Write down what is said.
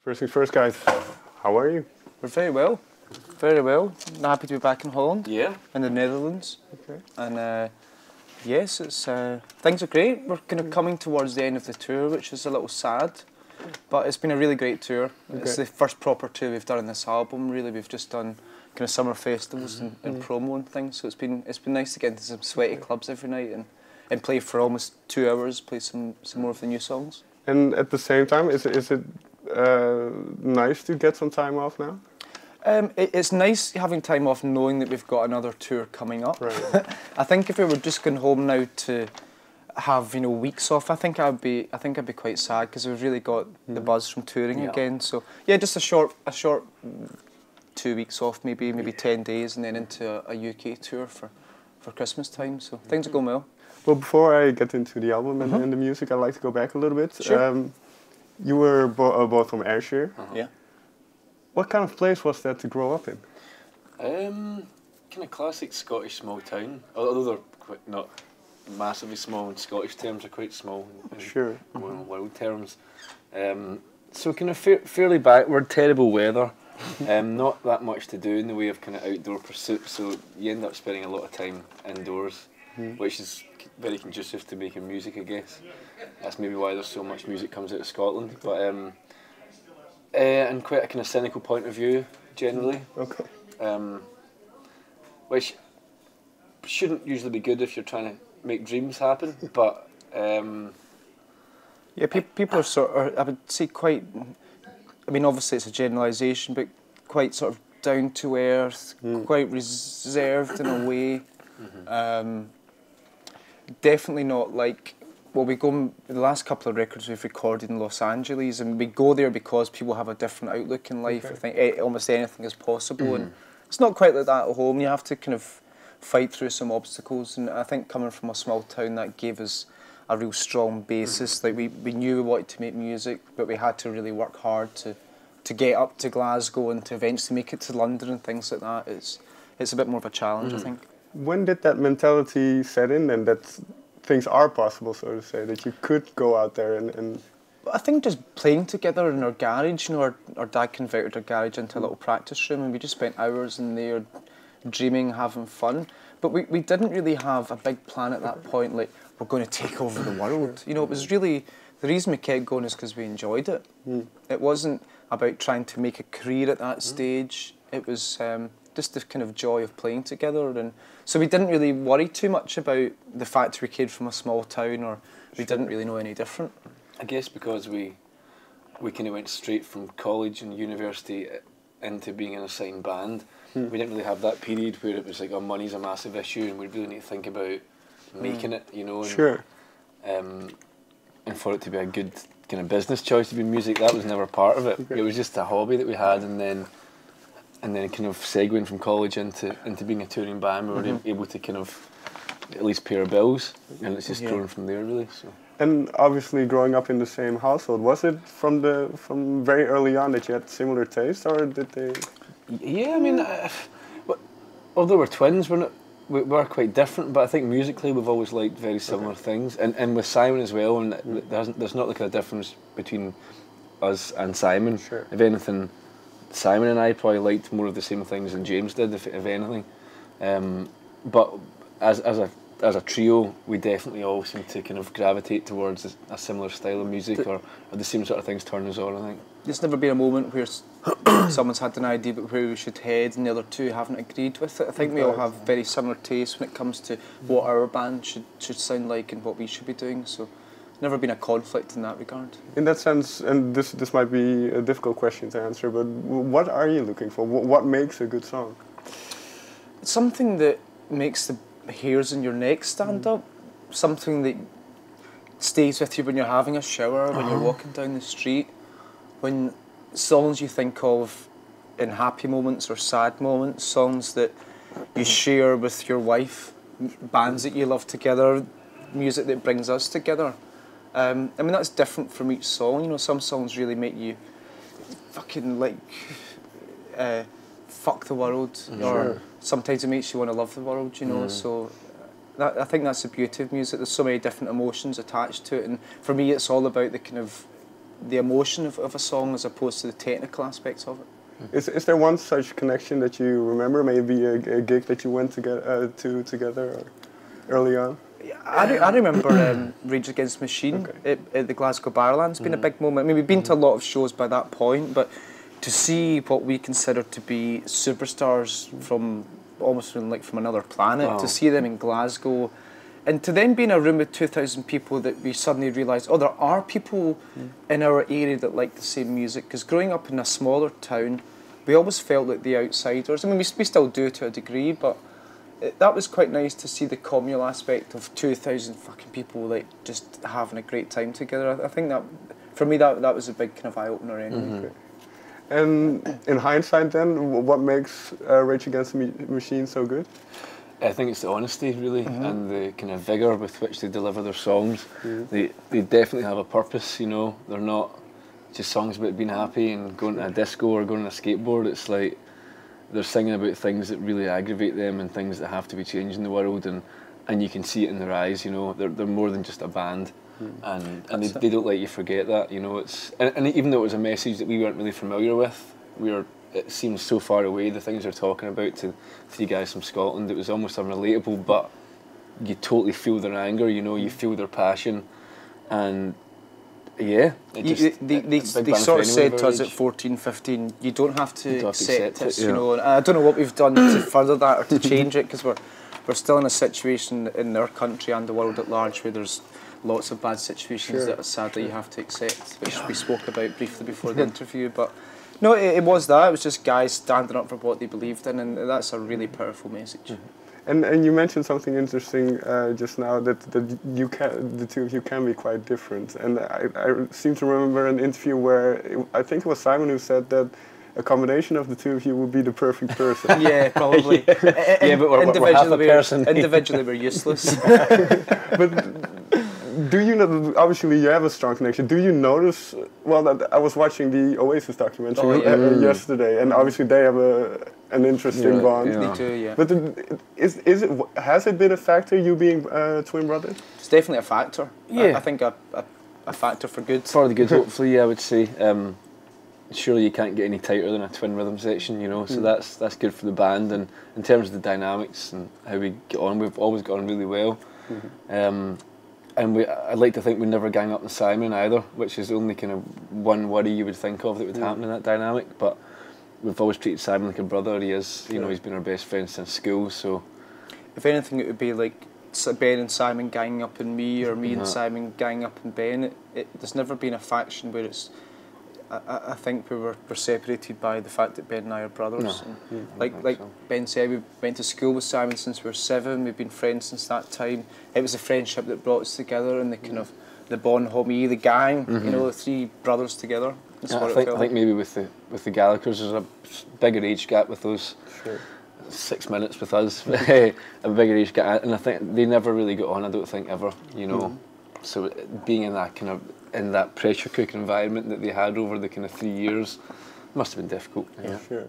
First things first, guys. How are you? We're very well. Very well. Happy to be back in Holland. Yeah. In the Netherlands. Okay. And yes, it's things are great. We're kind of coming towards the end of the tour, which is a little sad. But it's been a really great tour. Okay. It's the first proper tour we've done in this album. Really, we've just done kind of summer festivals and promo and things. So it's been nice to get into some sweaty clubs every night and play for almost 2 hours. Play some more of the new songs. And at the same time, is it nice to get some time off now? It's nice having time off, knowing that we've got another tour coming up. Right. I think if we were just going home now to have weeks off, I think I'd be quite sad because we've really got the buzz from touring again. So yeah, just a short 2 weeks off, maybe 10 days, and then into a UK tour for Christmas time. So things are going well. Well, before I get into the album and the music, I'd like to go back a little bit. Sure. You were both from Ayrshire. Yeah. What kind of place was that to grow up in? Kind of classic Scottish small town. Although they're quite not massively small in Scottish terms, are quite small in Sure. world terms. So kind of fairly backward, terrible weather. Not that much to do in the way of kind of outdoor pursuits. So you end up spending a lot of time indoors, which is very conducive to making music, I guess. That's maybe why there's so much music comes out of Scotland. But and quite a kind of cynical point of view generally. Okay. Which shouldn't usually be good if you're trying to make dreams happen, but yeah, people are sort of, I would say, quite. I mean, obviously it's a generalisation, but quite sort of down to earth, quite reserved in a way. Definitely not like. Well, we go. The last couple of records we've recorded in Los Angeles, and we go there because people have a different outlook in life. Okay. I think almost anything is possible, and it's not quite like that at home. You have to kind of fight through some obstacles, and I think coming from a small town, that gave us a real strong basis. Like we knew we wanted to make music, but we had to really work hard to get up to Glasgow and to eventually make it to London and things like that. It's a bit more of a challenge, I think. When did that mentality set in, and that things are possible, so to say, that you could go out there and I think just playing together in our garage. Our dad converted our garage into a little practice room, and we just spent hours in there dreaming, having fun. But we didn't really have a big plan at that point, like we're going to take over the world. It was really, the reason we kept going is because we enjoyed it. It wasn't about trying to make a career at that stage. It was just the kind of joy of playing together, and so we didn't really worry too much about the fact we came from a small town, or we didn't really know any different. I guess because we kind of went straight from college and university into being in a signed band. We didn't really have that period where it was like, oh, money's a massive issue and we really need to think about making it, And, sure. And for it to be a good kind of business choice to be music, that was never part of it. It was just a hobby that we had, and then kind of segueing from college into being a touring band, we were able to kind of at least pay our bills, and it's just grown from there, really. So. And obviously, growing up in the same household, was it from very early on that you had similar tastes, or did they? Yeah, I mean, although we're twins, we're quite different, but I think musically we've always liked very similar things, and with Simon as well. And there's not like a difference between us and Simon. Sure. If anything, Simon and I probably liked more of the same things than James did, if anything. But as a trio, we definitely all seem to kind of gravitate towards a similar style of music, or the same sort of things turn us on, I think. There's never been a moment where someone's had an idea about where we should head and the other two haven't agreed with it. I think we all have very similar tastes when it comes to what our band should sound like and what we should be doing, so never been a conflict in that regard. In that sense, and this might be a difficult question to answer, but what are you looking for? What makes a good song? It's something that makes the hairs in your neck stand up, something that stays with you when you're having a shower, when you're walking down the street, when songs you think of in happy moments or sad moments, songs that you share with your wife, bands that you love together, music that brings us together. I mean, that's different from each song. Some songs really make you fucking like fuck the world, or sometimes it makes you want to love the world, so I think that's the beauty of music. There's so many different emotions attached to it, and for me it's all about the kind of the emotion of a song as opposed to the technical aspects of it. Is there one such connection that you remember? Maybe a gig that you went to together or early on? I remember Rage Against the Machine at the Glasgow Barrowland. It's been a big moment. I mean, we've been to a lot of shows by that point, but to see what we consider to be superstars from almost from another planet, to see them in Glasgow, and to then be in a room with 2,000 people that we suddenly realised, oh, there are people in our area that like the same music. Because growing up in a smaller town, we always felt like the outsiders. I mean, we still do to a degree, but that was quite nice to see the communal aspect of 2,000 fucking people like just having a great time together. I think that, for me, that was a big kind of eye-opener anyway. And in hindsight then, what makes Rage Against the Machine so good? I think it's the honesty, really, and the kind of vigour with which they deliver their songs. They definitely have a purpose, you know. They're not just songs about being happy and going to a disco or going on a skateboard. It's like they're singing about things that really aggravate them and things that have to be changed in the world, and you can see it in their eyes, you know. They're more than just a band, and they don't let you forget that, you know. And even though it was a message that we weren't really familiar with, it seems so far away, the things they're talking about, to you guys from Scotland. It was almost unrelatable, but you totally feel their anger, you know, you feel their passion, and yeah. They sort of said to us at 14, 15, you don't have to accept this, you know. And I don't know what we've done to further that or to change it, because we're still in a situation in our country and the world at large where there's lots of bad situations that sadly you have to accept, which we spoke about briefly before the interview. But no, it was that. It was just guys standing up for what they believed in, and that's a really powerful message. And you mentioned something interesting just now, that the two of you can be quite different. And I seem to remember an interview where I think it was Simon who said that a combination of the two of you would be the perfect person. Yeah, probably. Yeah, but we're half a person. Individually, we're useless. But do you know, obviously you have a strong connection, do you notice, well, I was watching the Oasis documentary yesterday, and obviously they have an interesting bond. They do, yeah. But has it been a factor, you being twin brothers? It's definitely a factor. Yeah. I think a factor for good. For the good, hopefully, I would say. Surely you can't get any tighter than a twin rhythm section, you know, so that's good for the band. And in terms of the dynamics and how we get on, we've always got on really well. And I'd like to think we never gang up on Simon either, which is only kind of one worry you would think of that would happen in that dynamic. But we've always treated Simon like a brother. He is, you know, he's been our best friend since school. So, if anything, it would be like Ben and Simon ganging up on me, or me and Simon ganging up on Ben. There's never been a faction where it's. I think we're separated by the fact that Ben and I are brothers. No. Like Ben said, we went to school with Simon since we were 7. We've been friends since that time. It was a friendship that brought us together, and the kind of the Bon Homie, the gang, you know, the 3 brothers together. That's what I think maybe with the Gallaghers, there's a bigger age gap with those. 6 minutes with us, a bigger age gap, and I think they never really got on. I don't think ever, you know. So being in that pressure cooker environment that they had over the kind of 3 years must have been difficult. Sure.